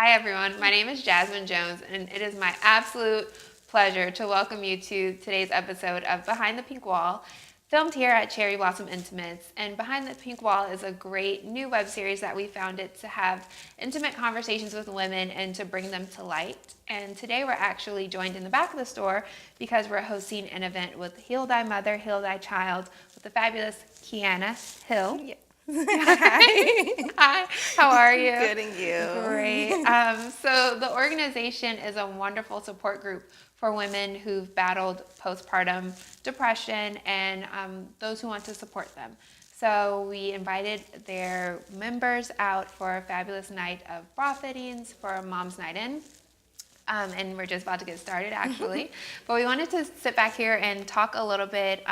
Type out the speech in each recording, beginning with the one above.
Hi, everyone. My name is Jasmine Jones, and it is my absolute pleasure to welcome you to today's episode of Behind the Pink Wall, filmed here at Cherry Blossom Intimates. And Behind the Pink Wall is a great new web series that we founded to have intimate conversations with women and to bring them to light. And today we're actually joined in the back of the store because we're hosting an event with Heal Thy Mother, Heal Thy Child with the fabulous Kianna Hill. Yeah. Hi, how are you? Good, and you? Great. So the organization is a wonderful support group for women who've battled postpartum depression and those who want to support them. So we invited their members out for a fabulous night of bra fittings for a mom's night in. And we're just about to get started, actually. But we wanted to sit back here and talk a little bit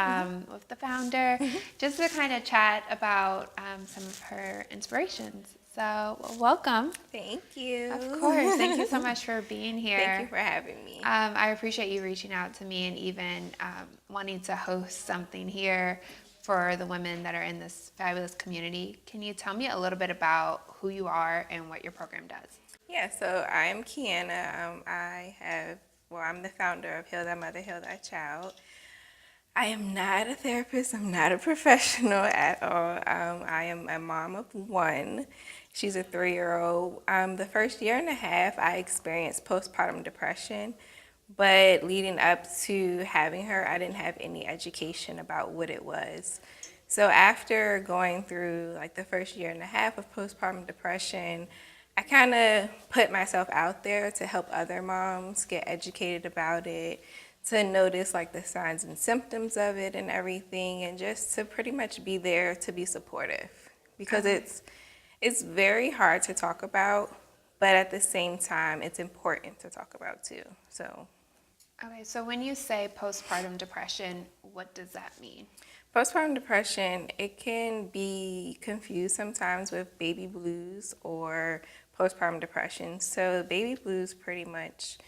with the founder, just to kind of chat about some of her inspirations. So, welcome. Thank you. Of course. Thank you so much for being here. Thank you for having me. I appreciate you reaching out to me and even wanting to host something here for the women that are in this fabulous community. Can you tell me a little bit about who you are and what your program does? Yeah, so I am Kianna. I'm the founder of Heal Thy Mother, Heal Thy Child. I am not a therapist. I'm not a professional at all. I am a mom of one. She's a 3-year-old. The first year and a half, I experienced postpartum depression. But leading up to having her, I didn't have any education about what it was. So after going through like the first year and a half of postpartum depression, I kind of put myself out there to help other moms get educated about it, to notice like the signs and symptoms of it and everything, and just to pretty much be there to be supportive, because it's very hard to talk about, but at the same time it's important to talk about too. So Okay, so when you say postpartum depression, what does that mean? postpartum depression, it can be confused sometimes with baby blues or postpartum depression. So baby blues, pretty much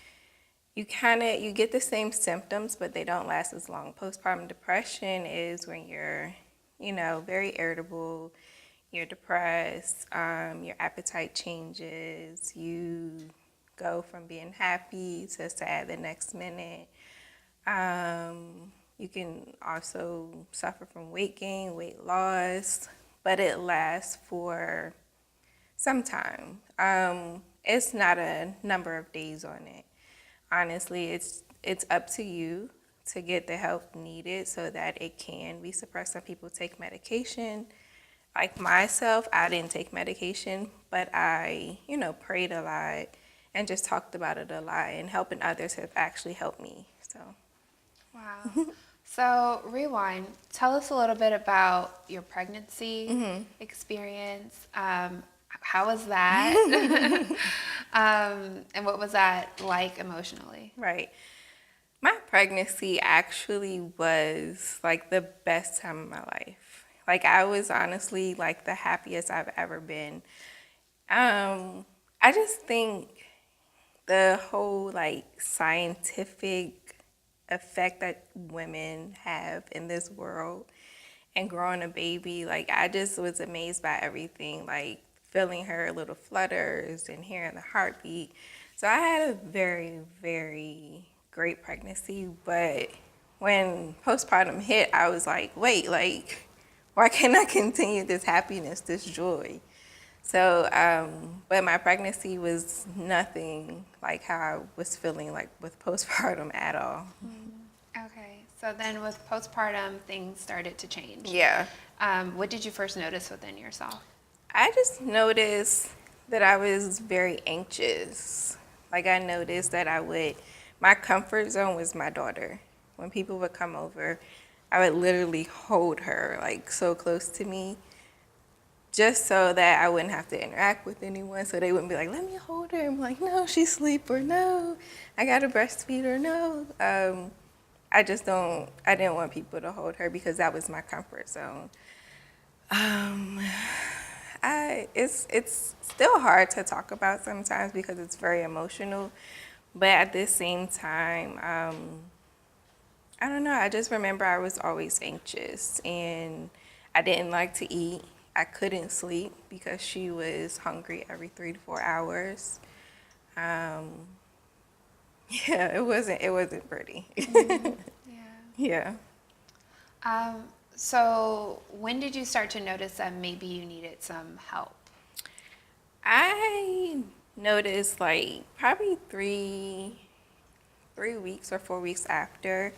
you get the same symptoms, but they don't last as long. Postpartum depression is when you're, very irritable, you're depressed, your appetite changes, you go from being happy to sad the next minute. You can also suffer from weight gain, weight loss, but it lasts for some time. It's not a number of days on it. Honestly, it's up to you to get the help needed so that it can be suppressed. Some people take medication. Like myself, I didn't take medication, but I, prayed a lot and just talked about it a lot, and helping others have actually helped me. So. Wow. So, rewind. Tell us a little bit about your pregnancy experience. How was that? And what was that like emotionally? Right. My pregnancy actually was like the best time of my life. Like I was honestly like the happiest I've ever been. I just think the whole like scientific effect that women have in this world and growing a baby, like I just was amazed by everything, like feeling her little flutters and hearing the heartbeat. So I had a very, very great pregnancy, but when postpartum hit, I was like, wait, like, why can't I continue this happiness, this joy? So, but my pregnancy was nothing like how I was feeling like with postpartum at all. Okay, so then with postpartum, things started to change. Yeah. What did you first notice within yourself? I just noticed that I was very anxious. Like I noticed that my comfort zone was my daughter. When people would come over, I would literally hold her like so close to me, just so that I wouldn't have to interact with anyone, so they wouldn't be like, let me hold her. I'm like, no, she's asleep, or no, I gotta breastfeed, or no. I didn't want people to hold her because that was my comfort zone. It's still hard to talk about sometimes because it's very emotional, but at the same time, I don't know, I just remember I was always anxious and I didn't like to eat. I couldn't sleep because she was hungry every 3 to 4 hours. Um, yeah, it wasn't pretty. Yeah. Yeah. So when did you start to notice that maybe you needed some help? I noticed like probably 3 weeks or 4 weeks after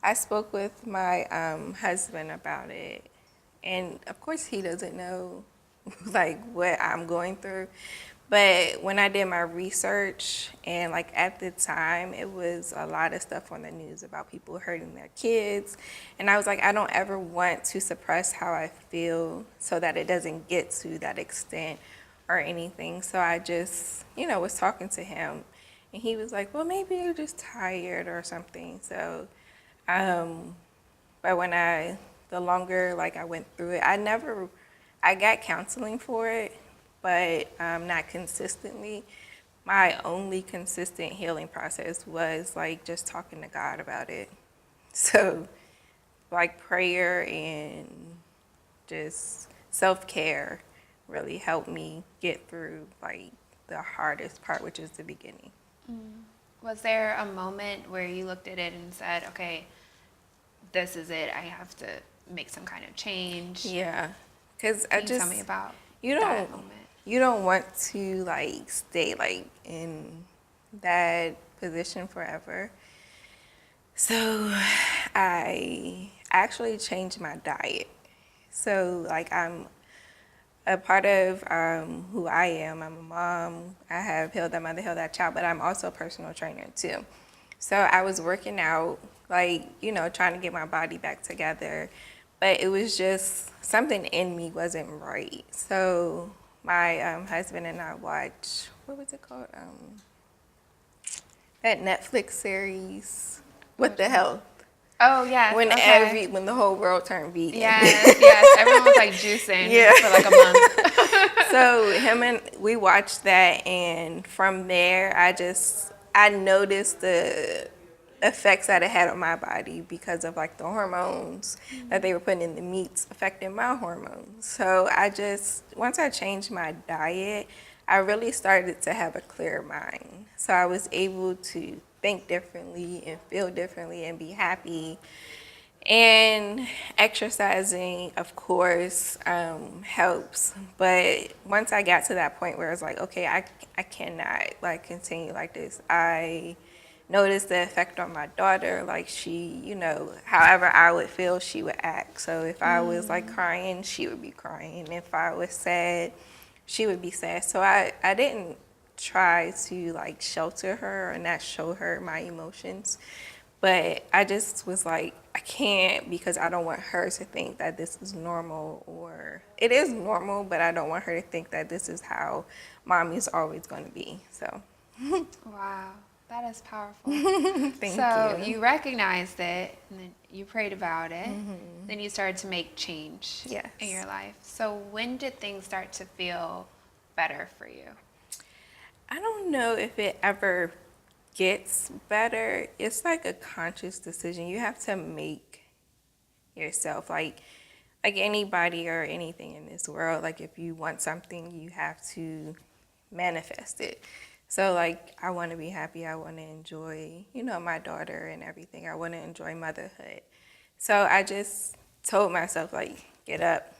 I spoke with my husband about it. And of course, he doesn't know like what I'm going through. But when I did my research, and like at the time, it was a lot of stuff on the news about people hurting their kids. And I was like, I don't ever want to suppress how I feel so that it doesn't get to that extent or anything. So I just, was talking to him. And he was like, well, maybe you're just tired or something. So, but the longer like I went through it, I got counseling for it, but not consistently. My only consistent healing process was like just talking to God about it. So, like prayer and just self-care really helped me get through like the hardest part, which is the beginning. Was there a moment where you looked at it and said, okay, this is it, I have to make some kind of change? Yeah, because Can you tell me about you that don't moment? you don't want to like stay like in that position forever. So I actually changed my diet. So like I'm a part of who I am. I'm a mom. I have Heal That Mother, Heal That Child, but I'm also a personal trainer too. So I was working out, like, trying to get my body back together, but it was just something in me wasn't right. So my husband and I watched, what was it called? That Netflix series, What the Health? Oh, yes, okay. When the whole world turned vegan. Yes, yes. Everyone was like juicing Yeah. for like a month. So we watched that, and from there, I noticed the effects that it had on my body because of like the hormones that they were putting in the meats affecting my hormones. So once I changed my diet, I really started to have a clear mind. So I was able to think differently and feel differently and be happy. And exercising, of course, helps. But once I got to that point where it's like, okay, I cannot like continue like this. I noticed the effect on my daughter. Like she, however I would feel, she would act. So if I was like crying, she would be crying. If I was sad, she would be sad. So I didn't try to like shelter her or not show her my emotions. But I just was like, I can't, because I don't want her to think that this is normal, or it is normal, but I don't want her to think that this is how mommy's always going to be. So, Wow, that is powerful. thank So you. you recognized it, and then you prayed about it. Then you started to make change Yes. in your life. So when did things start to feel better for you? I don't know if it ever gets better. It's like a conscious decision you have to make yourself. Like anybody or anything in this world, like if you want something, you have to manifest it. So like I want to be happy, I want to enjoy, my daughter and everything. I want to enjoy motherhood. So I just told myself like get up,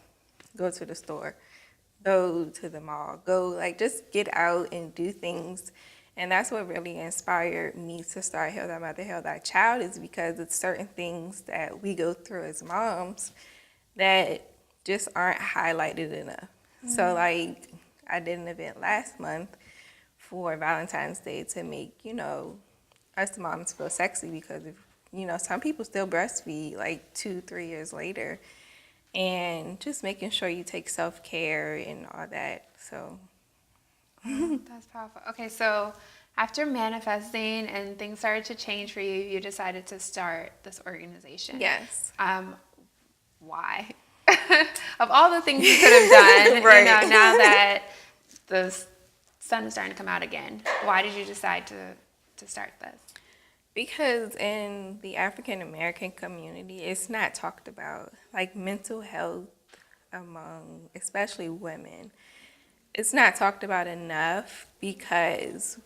go to the store, go to the mall, go like just get out and do things. And that's what really inspired me to start Heal That Mother, Heal That Child, is because it's certain things that we go through as moms that just aren't highlighted enough. So like I did an event last month for Valentine's Day to make, us moms feel sexy, because if, some people still breastfeed like 2-3 years later, and just making sure you take self-care and all that. So That's powerful. Okay, so after manifesting and things started to change for you, you decided to start this organization. yes. Why? Of all the things you could have done, Right. now that the sun is starting to come out again, why did you decide to start this? Because in the African American community, it's not talked about. Like mental health among especially women, it's not talked about enough, because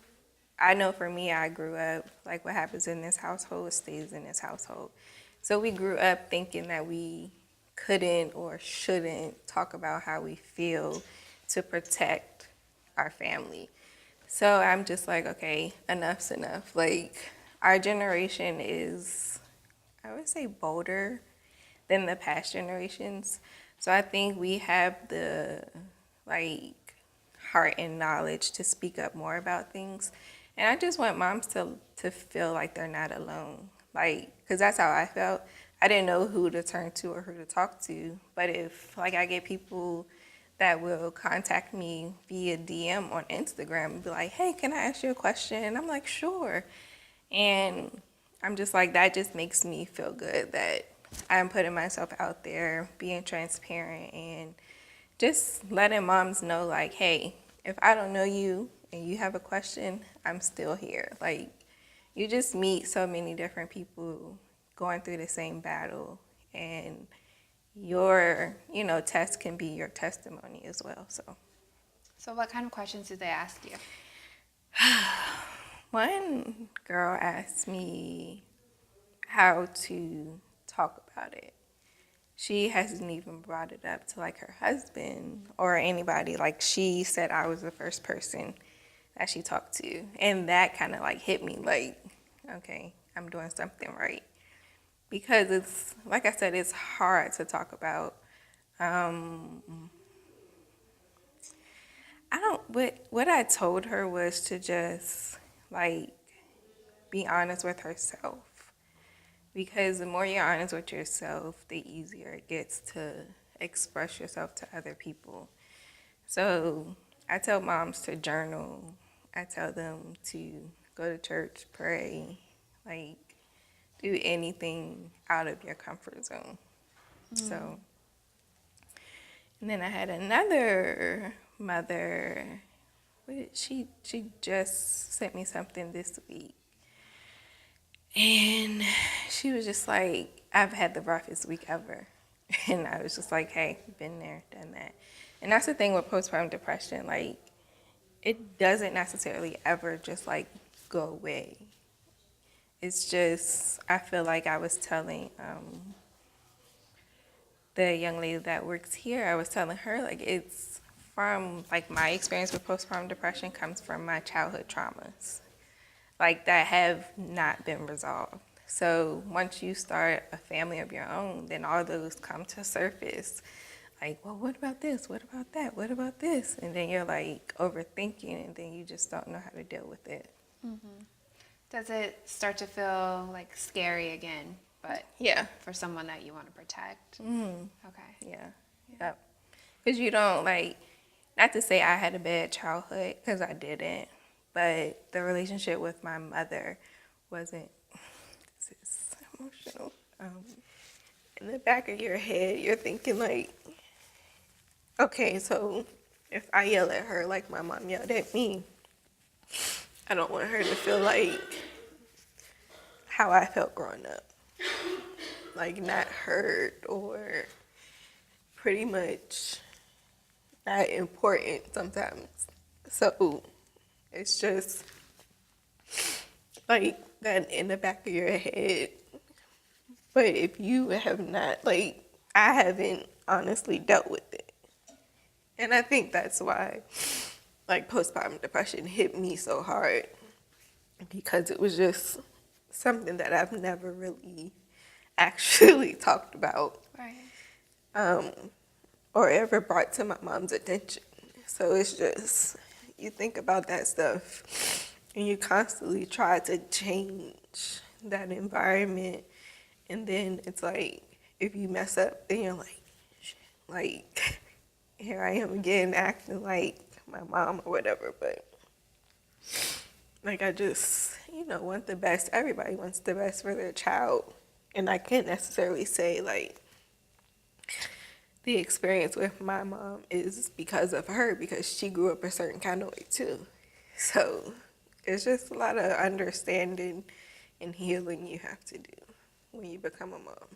I know for me, I grew up, like what happens in this household stays in this household. So we grew up thinking that we couldn't or shouldn't talk about how we feel to protect our family. So I'm just like, okay, enough's enough. Like, our generation is, I would say, bolder than the past generations. So I think we have the, like, heart and knowledge to speak up more about things. And I just want moms to feel like they're not alone. Like, because that's how I felt. I didn't know who to turn to or who to talk to. But if, like, I get people that will contact me via DM on Instagram and be like, hey, can I ask you a question? And I'm like, sure. And I'm just like, that just makes me feel good that I'm putting myself out there, being transparent, and just letting moms know, like, hey, if I don't know you and you have a question, I'm still here. Like, you just meet so many different people going through the same battle, and your, test can be your testimony as well. So what kind of questions did they ask you? One girl asked me how to talk about it. She hasn't even brought it up to like her husband or anybody. Like, she said I was the first person that she talked to. And that kind of like hit me like, okay, I'm doing something right. Because it's, like I said, it's hard to talk about. What I told her was to just like be honest with herself. Because the more you're honest with yourself, the easier it gets to express yourself to other people. So I tell moms to journal. I tell them to go to church, pray, like do anything out of your comfort zone. So, and then I had another mother. She just sent me something this week. And she was just like, I've had the roughest week ever. And I was just like, hey, been there, done that. And that's the thing with postpartum depression. Like, it doesn't necessarily ever just like go away. It's just, I feel like I was telling the young lady that works here, I was telling her, like, it's from, like, my experience with postpartum depression comes from my childhood traumas, like, that have not been resolved. So once you start a family of your own, then all those come to surface. Like, well, what about this? What about that? What about this? And then you're like overthinking, and then you just don't know how to deal with it. Does it start to feel like scary again, but Yeah. for someone that you want to protect? Okay. Yeah. Yep. Because you don't, like, not to say I had a bad childhood, because I didn't, but the relationship with my mother wasn't, this is emotional. In the back of your head, you're thinking, like, okay, so if I yell at her like my mom yelled at me, I don't want her to feel like how I felt growing up. Like, not heard or pretty much not important sometimes. So it's just like that in the back of your head. But if you have not, like, I haven't honestly dealt with it. And I think that's why, like, postpartum depression hit me so hard, because it was just something that I've never really actually talked about. Right. Or ever brought to my mom's attention. So it's just, you think about that stuff and you constantly try to change that environment. And then it's like, if you mess up, then you're like, shit, like, here I am again acting like my mom or whatever. But, like, I just, want the best. Everybody wants the best for their child. And I can't necessarily say, like, the experience with my mom is because of her, because she grew up a certain kind of way too. So it's just a lot of understanding and healing you have to do when you become a mom.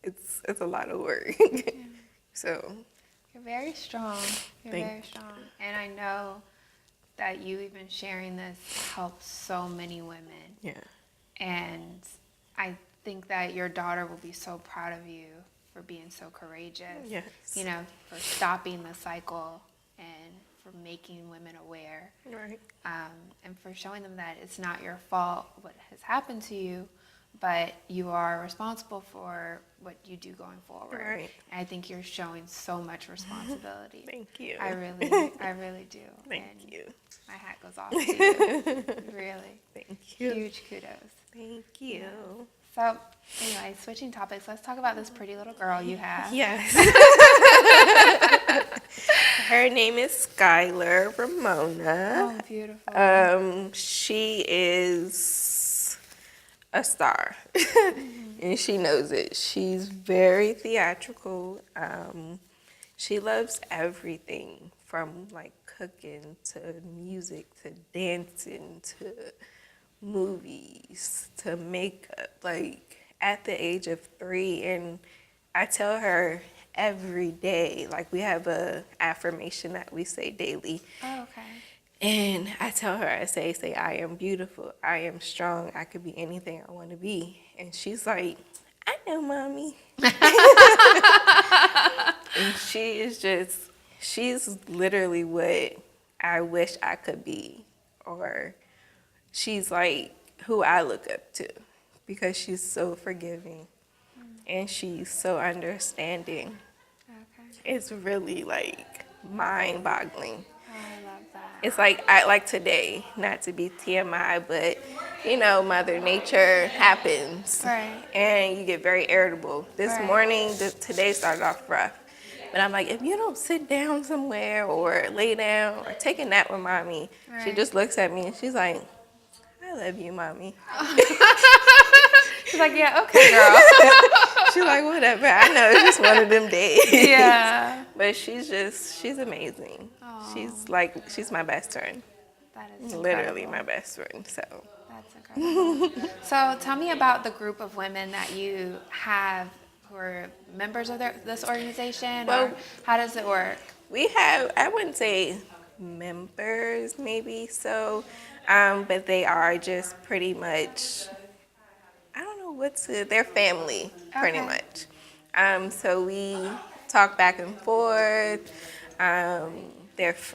It's a lot of work. So You're very strong. You're Thank very strong. And I know that you even sharing this helps so many women. Yeah. And I think that your daughter will be so proud of you for being so courageous. Yes. You know, for stopping the cycle and for making women aware. Right. And for showing them that it's not your fault what has happened to you, but you are responsible for what you do going forward. Right. And I think you're showing so much responsibility. Thank you. I really do. Thank And you. my hat goes off to you. Really. Thank you. Huge kudos. Thank you. Yeah. So, anyway, switching topics, let's talk about this pretty little girl you have. Yes. Her name is Skylar Ramona. Oh, beautiful. She is a star, and she knows it. She's very theatrical. She loves everything from like cooking to music to dancing to movies to makeup. Like at the age of 3, and I tell her every day, like we have a affirmation that we say daily. Oh, okay. And I tell her, I say, I am beautiful, I am strong, I could be anything I want to be. And she's like, I know, Mommy. And she is just, she's literally what I wish I could be. Or she's like who I look up to because she's so forgiving and she's so understanding. Okay. It's really like mind-boggling. Oh, I love that. It's like, like today, not to be TMI, but you know, Mother Nature happens. Right. And you get very irritable. This Right. morning, today started off rough. But I'm like, if you don't sit down somewhere or lay down or take a nap with Mommy, she Right. just looks at me and she's like, I love you, Mommy. She's like, yeah, okay, girl. She's like, whatever. I know, it's just one of them days. Yeah. But she's amazing. Aw. She's my best friend. That is Literally incredible. my best friend, so. That's incredible. So tell me about the group of women that you have who are members of this organization, Well, or how does it work? We have, I wouldn't say members maybe so, but they are just pretty much, I don't know they're family pretty Okay. much. So we talk back and forth.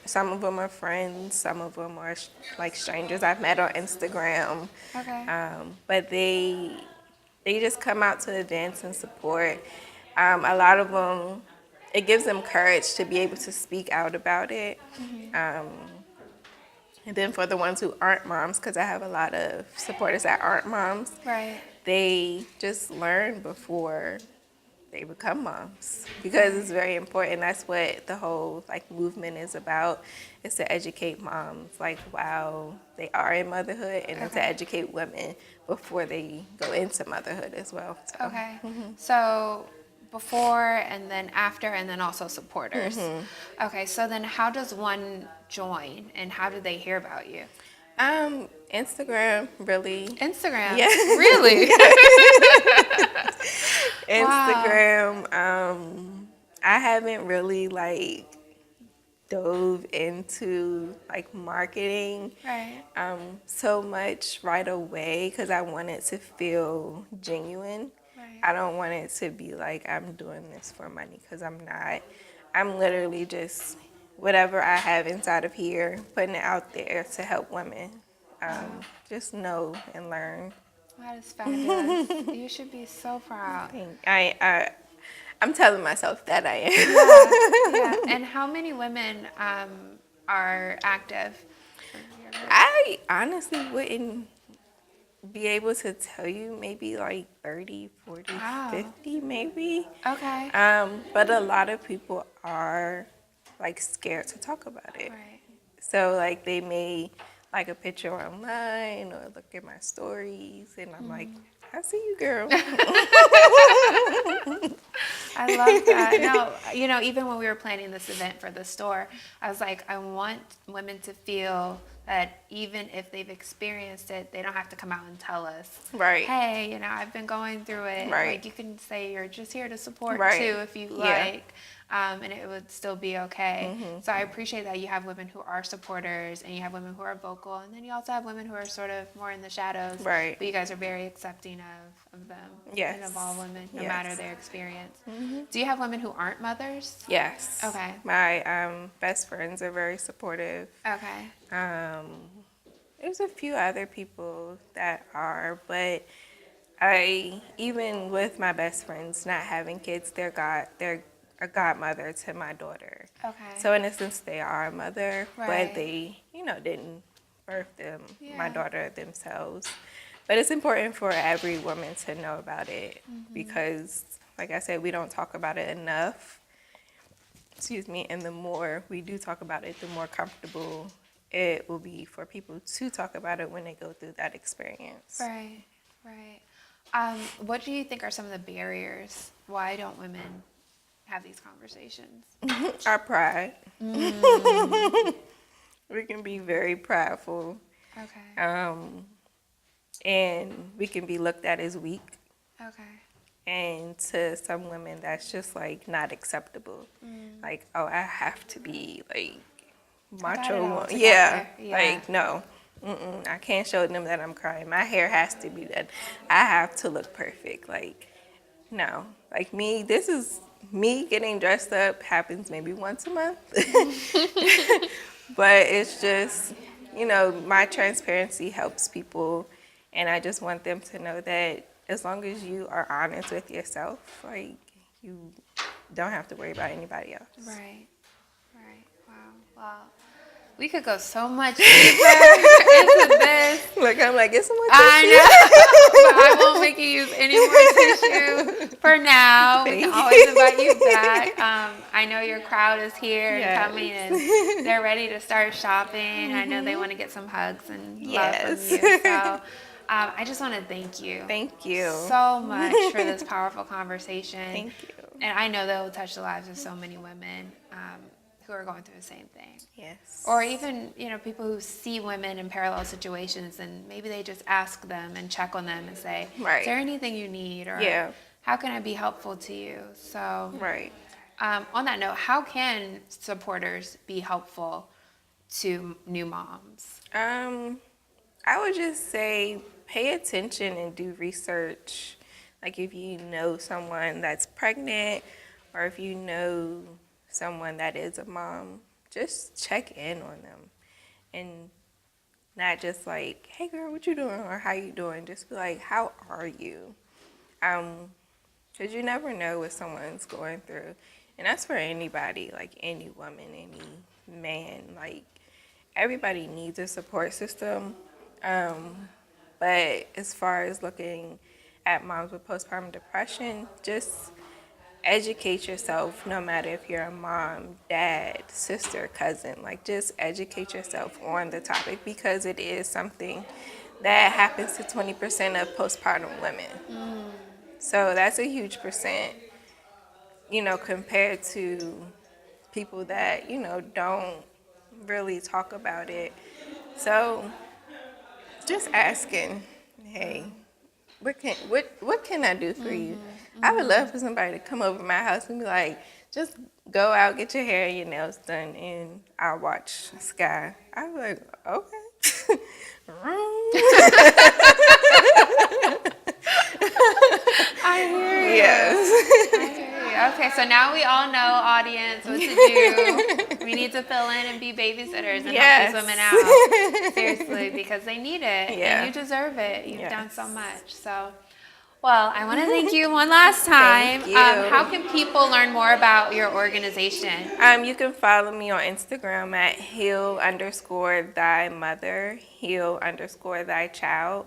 Some of them are friends, some of them are like strangers I've met on Instagram. Okay. But they just come out to events and support. A lot of them, it gives them courage to be able to speak out about it. And then for the ones who aren't moms, because I have a lot of supporters that aren't moms, Right. they just learn before they become moms, because it's very important. That's what the whole like movement is about, is to educate moms like while they are in motherhood, and then to Okay. educate women before they go into motherhood as well. So. Okay. So before and then after and then also supporters. Okay, so then how does one join and how do they hear about you? Instagram, really. Instagram? Yeah. Really? Instagram. I haven't really like dove into like marketing Right. so much right away because I want it to feel genuine. Right. I don't want it to be like I'm doing this for money, because I'm not. I'm literally just whatever I have inside of here, putting it out there to help women just know and learn. That is fabulous. You should be so proud. I'm telling myself that I am. Yeah. And how many women are active? I honestly wouldn't be able to tell you, maybe like 30, 40, Wow. 50 maybe. Okay. But a lot of people are like scared to talk about it. Right. So like they may like a picture online or look at my stories and I'm like, I see you, girl. I love that. No, even when we were planning this event for the store, I was like, I want women to feel that even if they've experienced it, they don't have to come out and tell us, Right. hey, I've been going through it. Right. Like, you can say you're just here to support Right. too if you Yeah. like. And it would still be okay. Mm-hmm. So I appreciate that you have women who are supporters, and you have women who are vocal, and then you also have women who are sort of more in the shadows. Right. But you guys are very accepting of them Yes. and of all women, no Yes. matter their experience. Mm-hmm. Do you have women who aren't mothers? Yes. Okay. My best friends are very supportive. Okay. There's a few other people that are, but even with my best friends not having kids, they're a godmother to my daughter. Okay. So in a sense, they are a mother, Right. but they, didn't birth them, my Yeah. daughter themselves. But it's important for every woman to know about it because, like I said, we don't talk about it enough. Excuse me. And the more we do talk about it, the more comfortable it will be for people to talk about it when they go through that experience. Right. Right. What do you think are some of the barriers? Why don't women have these conversations? Our pride. We can be very prideful, Okay. and we can be looked at as weak. Okay. And to some women, that's just like not acceptable. Like, oh, I have to be like got it macho. all Yeah. together. Yeah. Like, no. I can't show them that I'm crying. My hair has to be done. I have to look perfect. Like, no. Like me, this is me getting dressed up happens maybe once a month. But it's just, my transparency helps people. And I just want them to know that as long as you are honest with yourself, like, you don't have to worry about anybody else. Right. Right. Wow. Wow. We could go so much deeper into this. Look, I'm like, get some more I tissue. know, but I won't make you use any more tissue for now. We can Thank always you. invite you back. I know your crowd is here Yes. and coming, and they're ready to start shopping. I know they want to get some hugs and love from Yes. you. So I just want to thank you. Thank you. So much for this powerful conversation. Thank you. And I know that will touch the lives of so many women who are going through the same thing. Yes. Or even, people who see women in parallel situations, and maybe they just ask them and check on them and say, Right. is there anything you need? Or Yeah. how can I be helpful to you? So Right. on that note, how can supporters be helpful to new moms? I would just say pay attention and do research. Like if you know someone that's pregnant or if you know someone that is a mom, just check in on them and not just like, hey girl, what you doing or how you doing? Just be like, how are you? Because you never know what someone's going through. And that's for anybody, like any woman, any man. Like everybody needs a support system. But as far as looking at moms with postpartum depression, just educate yourself no matter if you're a mom, dad, sister, cousin. Like just educate yourself on the topic because it is something that happens to 20% of postpartum women. So that's a huge percent, compared to people that, don't really talk about it. So just asking, hey, what can I do for you? I would love for somebody to come over to my house and be like, just go out, get your hair and your nails done, and I'll watch Sky. I'd be like, okay. I hear you. Yes. I hear you. Okay, so now we all know, audience, what to do. We need to fill in and be babysitters and help these women out. Seriously, because they need it. Yeah. And you deserve it. You've done Yes. so much. So, well, I want to thank you one last time. Thank you. How can people learn more about your organization? You can follow me on Instagram at heal_thy mother, heal_thy child,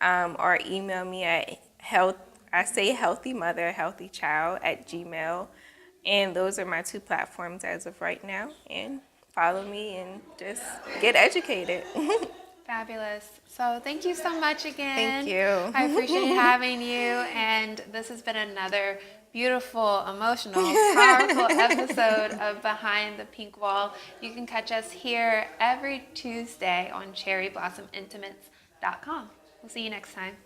or email me at healthymother@gmail. And those are my two platforms as of right now. And follow me and just get educated. Fabulous. So thank you so much again. Thank you. I appreciate having you. And this has been another beautiful, emotional, powerful episode of Behind the Pink Wall. You can catch us here every Tuesday on cherryblossomintimates.com. We'll see you next time.